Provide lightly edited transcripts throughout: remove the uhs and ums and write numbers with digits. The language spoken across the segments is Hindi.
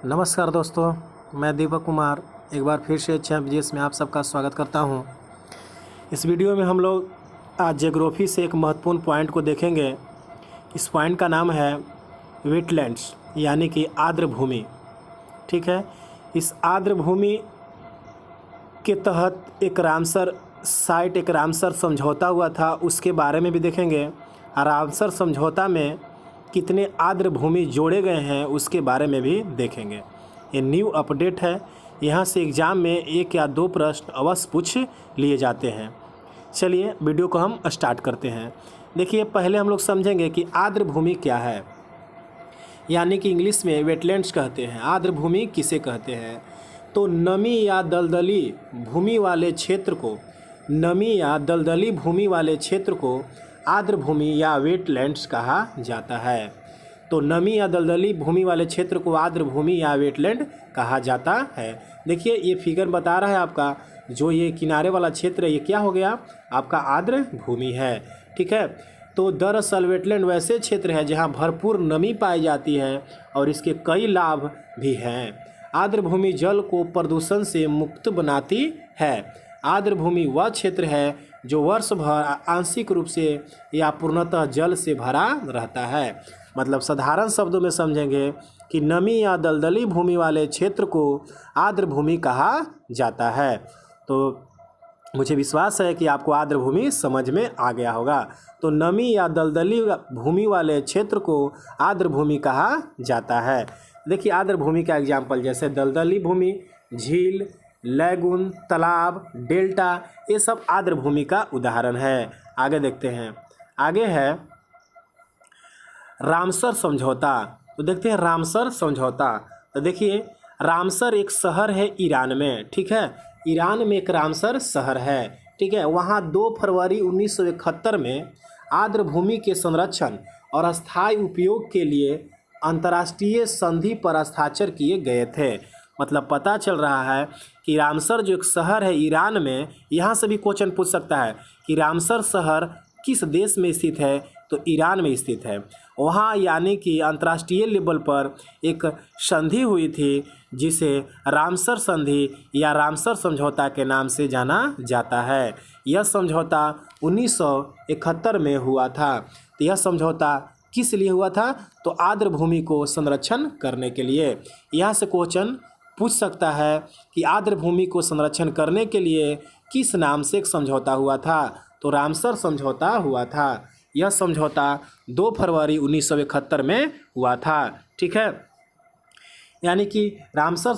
नमस्कार दोस्तों, मैं दीपक कुमार एक बार फिर से चैम्पियंस में आप सबका स्वागत करता हूं। इस वीडियो में हम लोग आज ज्योग्राफी से एक महत्वपूर्ण पॉइंट को देखेंगे। इस पॉइंट का नाम है वेटलैंड्स यानी कि आर्द्र भूमि। ठीक है, इस आर्द्र भूमि के तहत एक रामसर समझौता हुआ था, उसके बारे में भी देखेंगे। रामसर समझौता में कितने आर्द्र भूमि जोड़े गए हैं उसके बारे में भी देखेंगे। ये न्यू अपडेट है, यहाँ से एग्ज़ाम में 1 या 2 प्रश्न अवश्य पूछ लिए जाते हैं। चलिए वीडियो को हम स्टार्ट करते हैं। देखिए, पहले हम लोग समझेंगे कि आर्द्र भूमि क्या है, यानी कि इंग्लिश में वेटलैंड्स कहते हैं। आर्द्र भूमि किसे कहते हैं? तो नमी या दलदली भूमि वाले क्षेत्र को आर्द्र भूमि या वेटलैंड्स कहा जाता है। तो नमी या दलदली भूमि वाले क्षेत्र को आर्द्र भूमि या वेटलैंड कहा जाता है। देखिए, ये फिगर बता रहा है आपका, जो ये किनारे वाला क्षेत्र है ये क्या हो गया, आपका आर्द्र भूमि है। ठीक है, तो दरअसल वेटलैंड वैसे क्षेत्र है जहाँ भरपूर नमी पाई जाती है और इसके कई लाभ भी हैं। आर्द्र भूमि जल को प्रदूषण से मुक्त बनाती है। आर्द्र भूमि वह क्षेत्र है जो वर्ष भर आंशिक रूप से या पूर्णतः जल से भरा रहता है। मतलब साधारण शब्दों में समझेंगे कि नमी या दलदली भूमि वाले क्षेत्र को आर्द्र भूमि कहा जाता है। तो मुझे विश्वास है कि आपको आर्द्र भूमि समझ में आ गया होगा। तो नमी या दलदली भूमि वाले क्षेत्र को आर्द्र भूमि कहा जाता है। देखिए, आर्द्र भूमि का एग्जाम्पल जैसे दलदली भूमि, झील, लैगून, तालाब, डेल्टा, ये सब आर्द्र भूमि का उदाहरण है। आगे देखते हैं, आगे है रामसर समझौता। तो देखते हैं रामसर समझौता। तो देखिए, रामसर एक शहर है ईरान में। ठीक है, ईरान में एक रामसर शहर है। ठीक है, वहाँ 2 फरवरी 1971 में आर्द्र भूमि के संरक्षण और अस्थायी उपयोग के लिए अंतर्राष्ट्रीय संधि पर हस्ताक्षर किए गए थे। मतलब पता चल रहा है कि रामसर जो एक शहर है ईरान में, यहाँ से भी क्वेश्चन पूछ सकता है कि रामसर शहर किस देश में स्थित है, तो ईरान में स्थित है। वहाँ यानी कि अंतर्राष्ट्रीय लेवल पर एक संधि हुई थी जिसे रामसर संधि या रामसर समझौता के नाम से जाना जाता है। यह समझौता 1971 में हुआ था। तो यह समझौता किस लिए हुआ था? तो आर्द्र भूमि को संरक्षण करने के लिए। यहाँ से क्वेश्चन पूछ सकता है कि आर्द्र भूमि को संरक्षण करने के लिए किस नाम से एक समझौता हुआ था? तो रामसर समझौता हुआ था। यह समझौता 2 फरवरी 1971 में हुआ था। ठीक है, यानी कि रामसर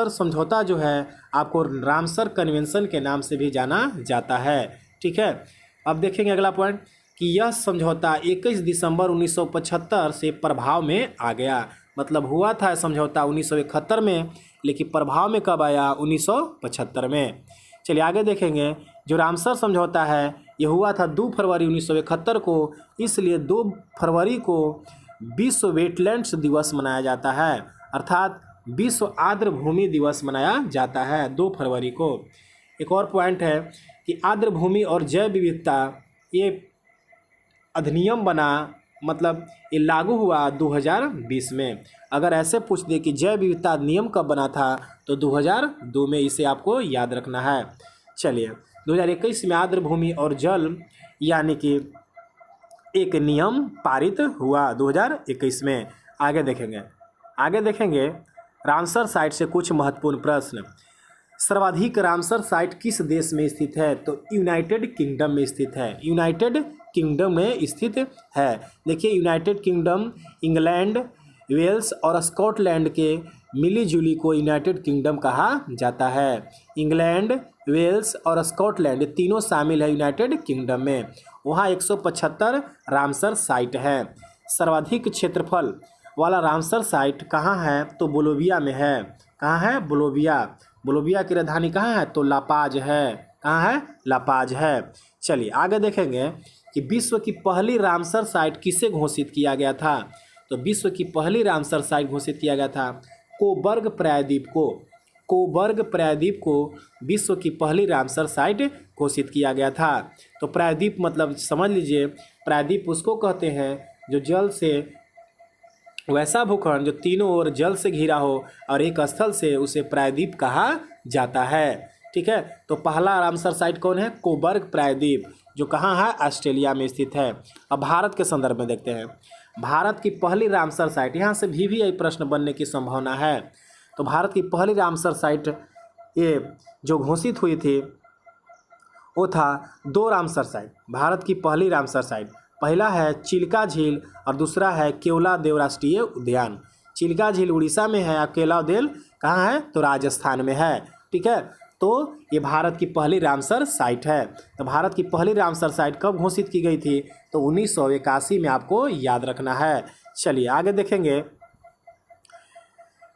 समझौता जो है आपको रामसर कन्वेंशन के नाम से भी जाना जाता है। ठीक है, अब देखेंगे अगला पॉइंट कि यह समझौता 21 दिसंबर 1975 से प्रभाव में आ गया। मतलब हुआ था समझौता 1971 में, लेकिन प्रभाव में कब आया? 1975 में। चलिए आगे देखेंगे, जो रामसर समझौता है ये हुआ था 2 फरवरी 1971 को, इसलिए 2 फरवरी को विश्व वेटलैंड्स दिवस मनाया जाता है, अर्थात विश्व आर्द्र भूमि दिवस मनाया जाता है 2 फरवरी को। एक और पॉइंट है कि आर्द्र भूमि और जैव विविधता ये अधिनियम बना, मतलब ये लागू हुआ 2020 में। अगर ऐसे पूछ दे कि जैव विविधता अधिनियम कब बना था, तो 2002 में, इसे आपको याद रखना है। चलिए, 2021 में आर्द्र भूमि और जल यानी कि एक नियम पारित हुआ 2021 में। आगे देखेंगे रामसर साइट से कुछ महत्वपूर्ण प्रश्न। सर्वाधिक रामसर साइट किस देश में स्थित है? तो यूनाइटेड किंगडम में स्थित है। यूनाइटेड किंगडम में स्थित है। देखिए, यूनाइटेड किंगडम इंग्लैंड, वेल्स और स्कॉटलैंड के मिलीजुली को यूनाइटेड किंगडम कहा जाता है। इंग्लैंड, वेल्स और स्कॉटलैंड तीनों शामिल है यूनाइटेड किंगडम में। वहाँ 175 रामसर साइट है। सर्वाधिक क्षेत्रफल वाला रामसर साइट कहाँ है? तो बोलोविया में है। कहाँ है? बोलोविया की राजधानी कहाँ है? तो लापाज है। कहाँ है? लापाज है। चलिए आगे देखेंगे कि विश्व की पहली रामसर साइट किसे घोषित किया गया था? तो विश्व की पहली रामसर साइट घोषित किया गया था कोबर्ग प्रायद्वीप को विश्व की पहली रामसर साइट घोषित किया गया था। तो प्रायद्वीप मतलब समझ लीजिए, प्रायद्वीप उसको कहते हैं जो जल से वैसा भूखंड जो तीनों ओर जल से घिरा हो और एक स्थल से, उसे प्रायद्वीप कहा जाता है। ठीक है, तो पहला रामसर साइट कौन है? कोबर्ग प्रायद्वीप, जो कहाँ है? ऑस्ट्रेलिया में स्थित है। अब भारत के संदर्भ में देखते हैं। भारत की पहली रामसर साइट, यहाँ से भी प्रश्न बनने की संभावना है। तो भारत की पहली रामसर साइट ये जो घोषित हुई थी वो था 2 रामसर साइट। भारत की पहली रामसर साइट, पहला है चिल्का झील और दूसरा है केवलादेव राष्ट्रीय उद्यान। चिल्का झील उड़ीसा में है और केवलादेव कहाँ है? तो राजस्थान में है। ठीक है, तो ये भारत की पहली रामसर साइट है। तो भारत की पहली रामसर साइट कब घोषित की गई थी? तो 1981 में, आपको याद रखना है। चलिए आगे देखेंगे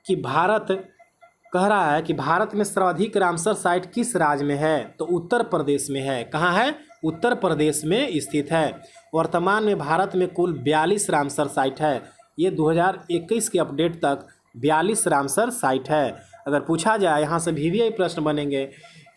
कि भारत कह रहा है कि भारत में सर्वाधिक रामसर साइट किस राज्य में है? तो उत्तर प्रदेश में है। कहाँ है? उत्तर प्रदेश में स्थित है। वर्तमान में भारत में कुल 42 रामसर साइट है। ये 2021 के अपडेट तक 42 रामसर साइट है। अगर पूछा जाए, यहाँ से भी प्रश्न बनेंगे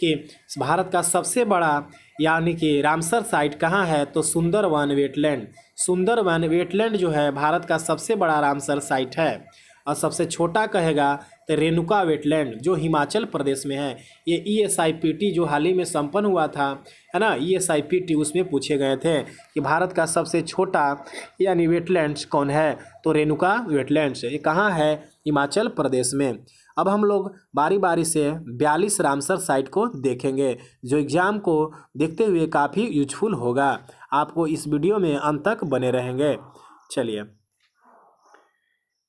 कि भारत का सबसे बड़ा यानी कि रामसर साइट कहाँ है? तो सुंदरवन वेटलैंड। सुंदरवन वेटलैंड जो है भारत का सबसे बड़ा रामसर साइट है। और सबसे छोटा कहेगा तो रेणुका वेटलैंड, जो हिमाचल प्रदेश में है। ये ESIPT जो हाल ही में संपन्न हुआ था, है ना, ESIPT, उसमें पूछे गए थे कि भारत का सबसे छोटा यानी वेटलैंड्स कौन है? तो रेणुका वेटलैंड्स। ये कहाँ है? हिमाचल प्रदेश में। अब हम लोग बारी बारी से 42 रामसर साइट को देखेंगे, जो एग्ज़ाम को देखते हुए काफ़ी यूजफुल होगा। आपको इस वीडियो में अंत तक बने रहेंगे। चलिए,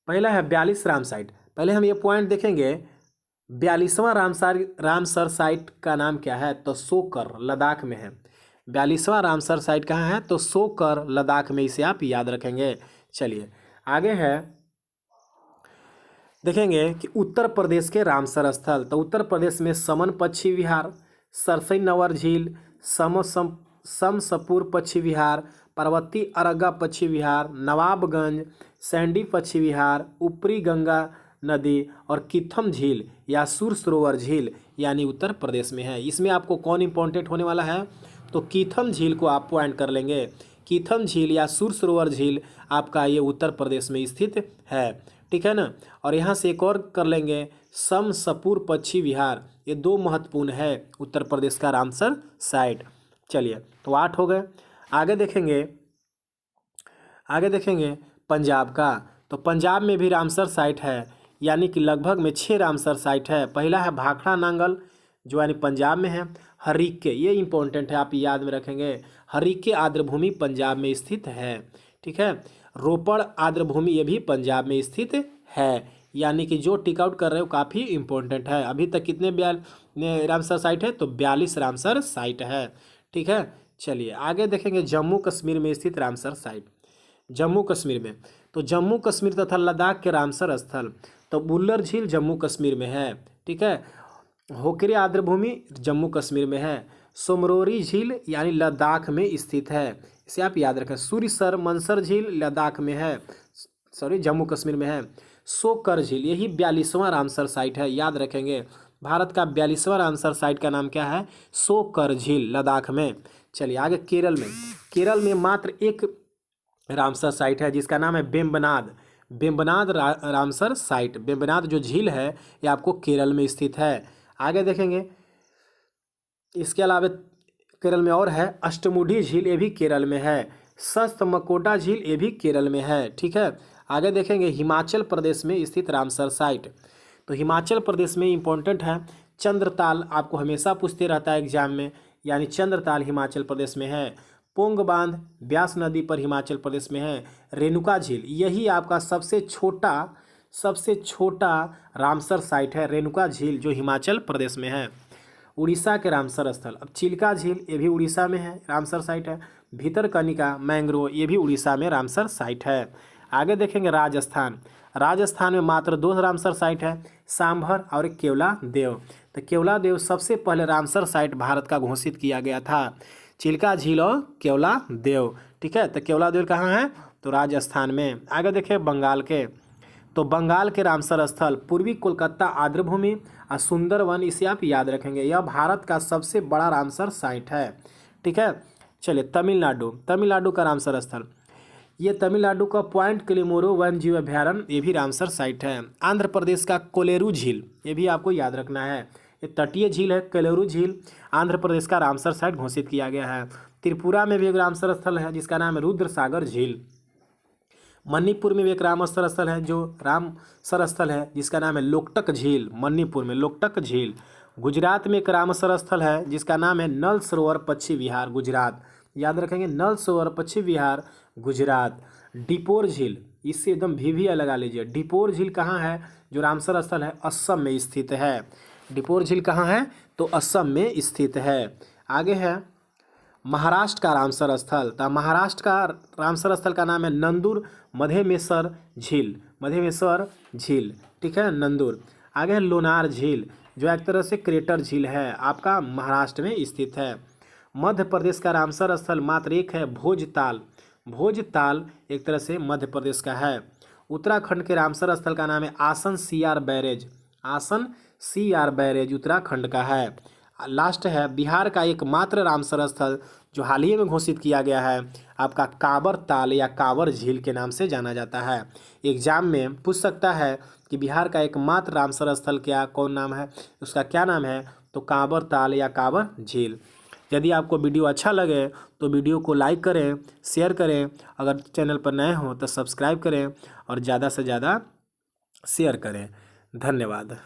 पहला है 42 राम साइट। पहले हम ये पॉइंट देखेंगे। 42वां रामसर साइट का नाम क्या है? तो सोकर, लद्दाख में है। 42वां रामसर साइट कहाँ है? तो सोकर, लद्दाख में। इसे आप याद रखेंगे। चलिए आगे है, देखेंगे कि उत्तर प्रदेश के रामसर स्थल। तो उत्तर प्रदेश में समन पक्षी विहार, सरसई नवर झील, समसपुर पक्षी विहार, पार्वती अरग्गा पक्षी विहार, नवाबगंज सैंडी पक्षी विहार, ऊपरी गंगा नदी और कीथम झील या सुर सरोवर झील, यानी उत्तर प्रदेश में है। इसमें आपको कौन इंपॉर्टेंट होने वाला है? तो कीथम झील को आप पॉइंट कर लेंगे। कीथम झील या सुर सरोवर झील आपका ये उत्तर प्रदेश में स्थित है। ठीक है ना। और यहाँ से एक और कर लेंगे, समसपुर पक्षी विहार। ये 2 महत्वपूर्ण है उत्तर प्रदेश का रामसर साइट। चलिए, तो 8 हो गए। आगे देखेंगे पंजाब का। तो पंजाब में भी रामसर साइट है, यानी कि लगभग में 6 रामसर साइट है। पहला है भाखड़ा नांगल, जो यानी पंजाब में है। हरीके, ये इंपॉर्टेंट है, आप याद में रखेंगे। हरीके आर्द्रभूमि पंजाब में स्थित है। ठीक है। रोपड़ आर्द्रभूमि, ये भी पंजाब में स्थित है। यानी कि जो टिक आउट कर रहे हो काफ़ी इंपॉर्टेंट है। अभी तक कितने रामसर साइट है? तो 42 रामसर साइट है। ठीक है। चलिए आगे देखेंगे, जम्मू कश्मीर में स्थित रामसर साइट। जम्मू कश्मीर में, तो जम्मू कश्मीर तथा लद्दाख के रामसर स्थल। तो बुल्लर झील जम्मू कश्मीर में है। ठीक है। होकरे आर्द्रभूमि जम्मू कश्मीर में है। सोमरोरी झील यानी लद्दाख में स्थित है, इसे आप याद रखें। सूरीसर मनसर झील लद्दाख में है, जम्मू कश्मीर में है। सोकर झील, यही 42वां रामसर साइट है, याद रखेंगे। भारत का 42वां रामसर साइट का नाम क्या है? सोकर झील, लद्दाख में। चलिए आगे, केरल में मात्र एक रामसर साइट है, जिसका नाम है बेम्बनाद रामसर साइट। बेम्बनाद जो झील है ये आपको केरल में स्थित है। आगे देखेंगे, इसके अलावा केरल में और है अष्टमुडी झील, ये भी केरल में है। सस्तमकोटा झील, ये भी केरल में है। ठीक है। आगे देखेंगे, हिमाचल प्रदेश में स्थित रामसर साइट। तो हिमाचल प्रदेश में इंपॉर्टेंट है चंद्रताल, आपको हमेशा पूछते रहता है एग्जाम में, यानी चंद्रताल हिमाचल प्रदेश में है। पोंग बांध ब्यास नदी पर हिमाचल प्रदेश में है। रेणुका झील, यही आपका सबसे छोटा रामसर साइट है, रेणुका झील, जो हिमाचल प्रदेश में है। उड़ीसा के रामसर स्थल, अब चिल्का झील, ये भी उड़ीसा में है, रामसर साइट है। भीतरकनिका मैंग्रोव, ये भी उड़ीसा में रामसर साइट है। आगे देखेंगे राजस्थान में मात्र 2 रामसर साइट है, सांभर और केवलादेव। तो केवलादेव सबसे पहले रामसर साइट भारत का घोषित किया गया था, चिल्का झील और केवलादेव। ठीक है। तो केवलादेव कहाँ है? तो राजस्थान में। आगे देखें बंगाल के, तो बंगाल के रामसर स्थल पूर्वी कोलकाता आर्द्रभूमि और सुंदरवन, इसे आप याद रखेंगे। यह भारत का सबसे बड़ा रामसर साइट है। ठीक है। चलिए तमिलनाडु का रामसर स्थल, ये तमिलनाडु का पॉइंट क्लिमोरो वन जीव अभ्यारण्य, ये भी रामसर साइट है। आंध्र प्रदेश का कोलेरू झील, ये भी आपको याद रखना है, ये तटीय झील है। कोलेरू झील आंध्र प्रदेश का रामसर साइट घोषित किया गया है। त्रिपुरा में भी एक रामसर स्थल है जिसका नाम है रुद्र सागर झील। मणिपुर में भी एक रामसर स्थल है जो रामसर स्थल है जिसका नाम है लोकटक झील, मणिपुर में लोकटक झील। गुजरात में एक रामसर स्थल है जिसका नाम है नल सरोवर पक्षी विहार, गुजरात, याद रखेंगे, नल सरोवर पक्षी विहार गुजरात। डिपोर झील, इससे एकदम भी लगा लीजिए। डिपोर झील कहाँ है? जो रामसर स्थल है असम में स्थित है। डिपोर झील कहाँ है? तो असम में स्थित है। आगे है महाराष्ट्र का रामसर स्थल, तो महाराष्ट्र का रामसर स्थल का नाम है नंदूर मधेमेश्वर झील, मधेमेश्वर झील, ठीक है, नंदूर। आगे है लोनार झील जो एक तरह से क्रेटर झील है, आपका महाराष्ट्र में स्थित है। मध्य प्रदेश का रामसर स्थल मात्र एक है, भोजताल, भोजताल एक तरह से मध्य प्रदेश का है। उत्तराखंड के रामसर स्थल का नाम है आसन सीआर बैरेज, आसन सीआर बैरेज उत्तराखंड का है। लास्ट है बिहार का एकमात्र रामसर स्थल जो हाल ही में घोषित किया गया है, आपका कांवर ताल या कांवर झील के नाम से जाना जाता है। एग्जाम में पूछ सकता है कि बिहार का एकमात्र रामसर स्थल क्या, कौन नाम है, उसका क्या नाम है, तो कांवर ताल या कांवर झील। यदि आपको वीडियो अच्छा लगे तो वीडियो को लाइक करें, शेयर करें, अगर चैनल पर नए हो तो सब्सक्राइब करें और ज़्यादा से ज़्यादा शेयर करें। धन्यवाद।